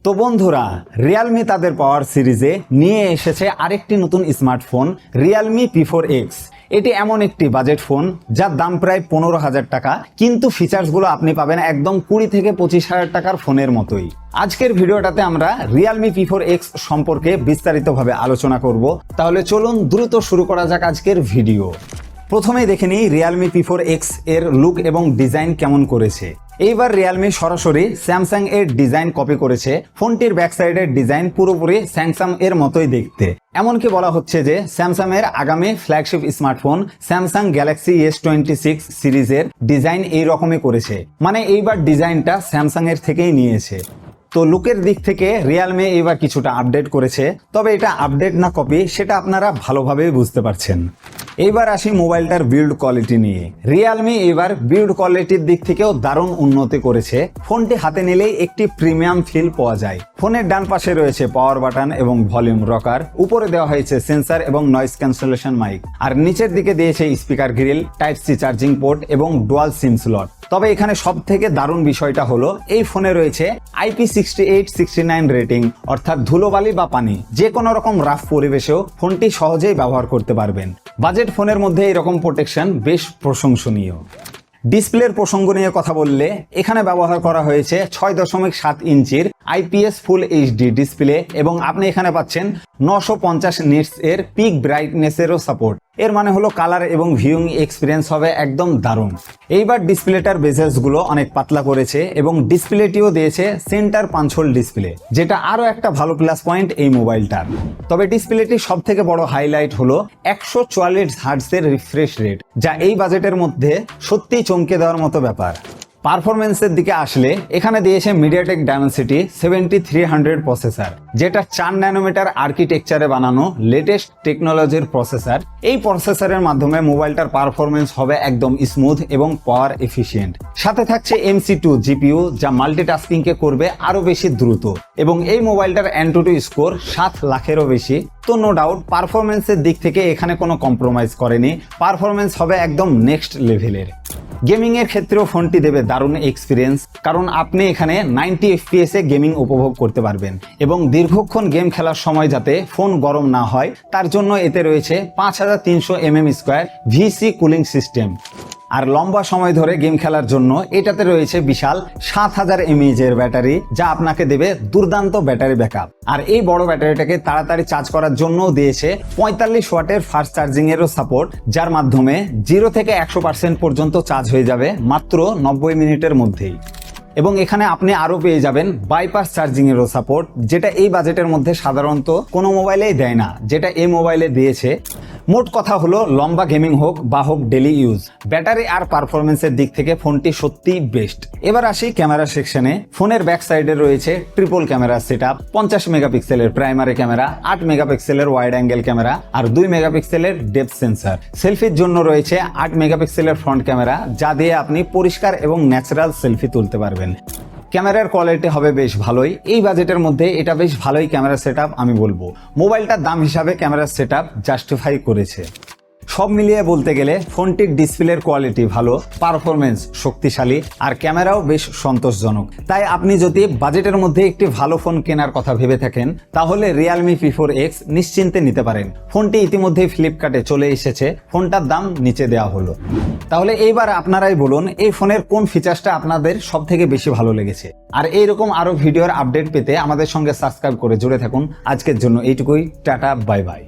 তো বন্ধুরা, রিয়েলমি তাদের পাওয়ার সিরিজে নিয়ে এসেছে আরেকটি নতুন স্মার্টফোন রিয়েলমি P4X। এটি এমন একটি বাজেট ফোন যার দাম প্রায় 15,000 টাকা, কিন্তু ফিচার্সগুলো আপনি পাবেন একদম 20 থেকে 25,000 টাকার ফোনের মতোই। আজকের ভিডিওটাতে আমরা রিয়েলমি P4X সম্পর্কে বিস্তারিতভাবে আলোচনা করব। তাহলে চলুন দ্রুত শুরু করা যাক আজকের ভিডিও। প্রথমেই দেখে নিই রিয়েলমি P4X এর লুক এবং ডিজাইন কেমন করেছে। এইবার রিয়েলমি সরাসরি স্যামসাং এর ডিজাইন কপি করেছে। ফোনটির ব্যাক সাইডের ডিজাইন পুরোপুরি স্যামসাং এর মতোই দেখতে। এমনকি বলা হচ্ছে যে স্যামসাং এর আগামী flagship smartphone Samsung Galaxy S26 সিরিজের ডিজাইন এই রকমই করেছে, মানে এইবার ডিজাইনটা স্যামসাং এর থেকেই নিয়েছে। তো লুকের দিক থেকে রিয়েলমি এবার কিছুটা আপডেট করেছে, তবে এটা আপডেট না কপি সেটা আপনারা ভালোভাবেই বুঝতে পারছেন। এইবার আসি মোবাইলটার বিল্ড কোয়ালিটি নিয়ে। রিয়েলমি এবার বিল্ড কোয়ালিটির দিক থেকেও দারুণ উন্নতি করেছে। ফোনটি হাতে নিলেই একটি প্রিমিয়াম ফিল পাওয়া যায়। ফোনের ডান পাশে রয়েছে পাওয়ার বাটন এবং ভলিউম রকার, উপরে দেওয়া হয়েছে সেন্সর এবং নয়েজ ক্যান্সেলেশন মাইক, আর নিচের দিকে দিয়েছে speaker grill, type C charging port এবং ডুয়াল সিম স্লট। তবে এখানে সব থেকে দারুণ বিষয়টা হলো এই ফোনে রয়েছে IP68-69 রেটিং, অর্থাৎ ধুলোবালি বা পানি যে কোনো রকম রাফ পরিবেশেও ফোনটি সহজেই ব্যবহার করতে পারবেন। বাজেট ফোনের মধ্যে এরকম প্রোটেকশন বেশ প্রশংসনীয়। ডিসপ্লের প্রসঙ্গ নিয়ে কথা বললে এখানে ব্যবহার করা হয়েছে 6.7 ইঞ্চির IPS ফুল HD ডিসপ্লে, এবং আপনি এখানে পাচ্ছেন 950 নিটস এর পিক ব্রাইটনেসেরও সাপোর্ট। এর মানে হলো কালার এবং ভিউইং এক্সপিরিয়েন্স হবে একদম দারুণ। এইবার ডিসপ্লেটার বেজেস গুলো অনেক পাতলা করেছে এবং ডিসপ্লেটিও দিয়েছে সেন্টার পাঞ্চ হোল ডিসপ্লে, যেটা আরো একটা ভালো প্লাস পয়েন্ট এই মোবাইলটার। তবে ডিসপ্লেটির সব থেকে বড় হাইলাইট হলো 144 হার্টজের রিফ্রেশ রেট, যা এই বাজেটের মধ্যে সত্যিই চমকে দেওয়ার মতো ব্যাপার। পারফরমেন্সের দিকে আসলে এখানে দিয়েছে মিডিয়াটেক ডায়মেনসিটি 7300 প্রসেসর, যেটা 4 ন্যানোমিটার আর্কিটেকচারে বানানো লেটেস্ট টেকনোলজির প্রসেসর। এই প্রসেসরের মাধ্যমে মোবাইলটার পারফরমেন্স হবে একদম স্মুথ এবং পাওয়ার এফিশিয়েন্ট। সাথে থাকছে MC2 জিপিইউ, যা মাল্টিটাস্কিং কে করবে আরো বেশি দ্রুত, এবং এই মোবাইলটার AnTuTu স্কোর 7 লাখেরও বেশি। তো নো ডাউট পারফরমেন্সের দিক থেকে এখানে কোনো কম্প্রোমাইজ করেনি, পারফরমেন্স হবে একদম নেক্সট লেভেলের। গেমিং এর ক্ষেত্রেও ফোনটি দেবে দারুণ এক্সপিরিয়েন্স, কারণ আপনি এখানে 90 FPS এ গেমিং উপভোগ করতে পারবেন, এবং দীর্ঘক্ষণ গেম খেলার সময় যাতে ফোন গরম না হয় তার জন্য এতে রয়েছে 5300 mm² VC কুলিং সিস্টেম। আর লম্বা সময় ধরে গেম খেলার জন্য এটাতে রয়েছে বিশাল 7000 mAh এর ব্যাটারি, যা আপনাকে দেবে দুর্দান্ত ব্যাটারি ব্যাকআপ। আর এই বড় ব্যাটারিটাকে তাড়াতাড়ি চার্জ করার জন্যও দিয়েছে 45 ওয়াটের ফাস্ট চার্জিং এরও সাপোর্ট, যার মাধ্যমে 0 থেকে 100% পর্যন্ত চার্জ হয়ে যাবে মাত্র 90 মিনিটের মধ্যেই। এবং এখানে আপনি আরো পেয়ে যাবেন বাইপাস চার্জিং এরও সাপোর্ট, যেটা এই বাজেটের মধ্যে সাধারণত কোনো মোবাইলেই দেয় না, যেটা এই মোবাইলে দিয়েছে। মোট কথা হলো লম্বা গেমিং হোক বা হোক ডেলি ইউজ, ব্যাটারি আর পারফরমেন্সের দিক থেকে ফোনটি সত্যিই বেস্ট। এবার আসি ক্যামেরা সেকশনে। ফোনের ব্যাক সাইডে রয়েছে ট্রিপল ক্যামেরা সেটআপ, 50 মেগাপিক্সেলের প্রাইমারি ক্যামেরা, 8 মেগাপিক্সেলের ওয়াইড অ্যাঙ্গেল ক্যামেরা আর 2 মেগাপিক্সেলের ডেপথ সেন্সর। সেলফির জন্য রয়েছে 8 মেগাপিক্সেলের ফ্রন্ট ক্যামেরা, যা দিয়ে আপনি পরিষ্কার এবং ন্যাচারাল সেলফি তুলতে পারবেন। ক্যামেরার কোয়ালিটি হবে বেশ ভালোই। এই বাজেটের মধ্যে এটা বেশ ভালোই ক্যামেরা সেটআপ আমি বলবো। মোবাইলটার দাম হিসাবে ক্যামেরা সেটআপ জাস্টিফাই করেছে। সব মিলিয়ে বলতে গেলে ফোনটির ডিসপ্লের কোয়ালিটি ভালো, পারফরমেন্স শক্তিশালী, আর ক্যামেরাও বেশ সন্তোষজনক। তাই আপনি যদি বাজেটের মধ্যে একটি ভালো ফোন কেনার কথা ভেবে থাকেন, তাহলে রিয়েলমি P4X নিশ্চিন্তে নিতে পারেন। ফোনটি ইতিমধ্যেই ফ্লিপকার্টে চলে এসেছে, ফোনটার দাম নিচে দেওয়া হলো। তাহলে এইবার আপনারাই বলুন এই ফোনের কোন ফিচার্সটা আপনাদের সব থেকে বেশি ভালো লেগেছে। আর এইরকম আরো ভিডিওর আপডেট পেতে আমাদের সঙ্গে সাবস্ক্রাইব করে জুড়ে থাকুন। আজকের জন্য এইটুকুই, টাটা, বাই বাই।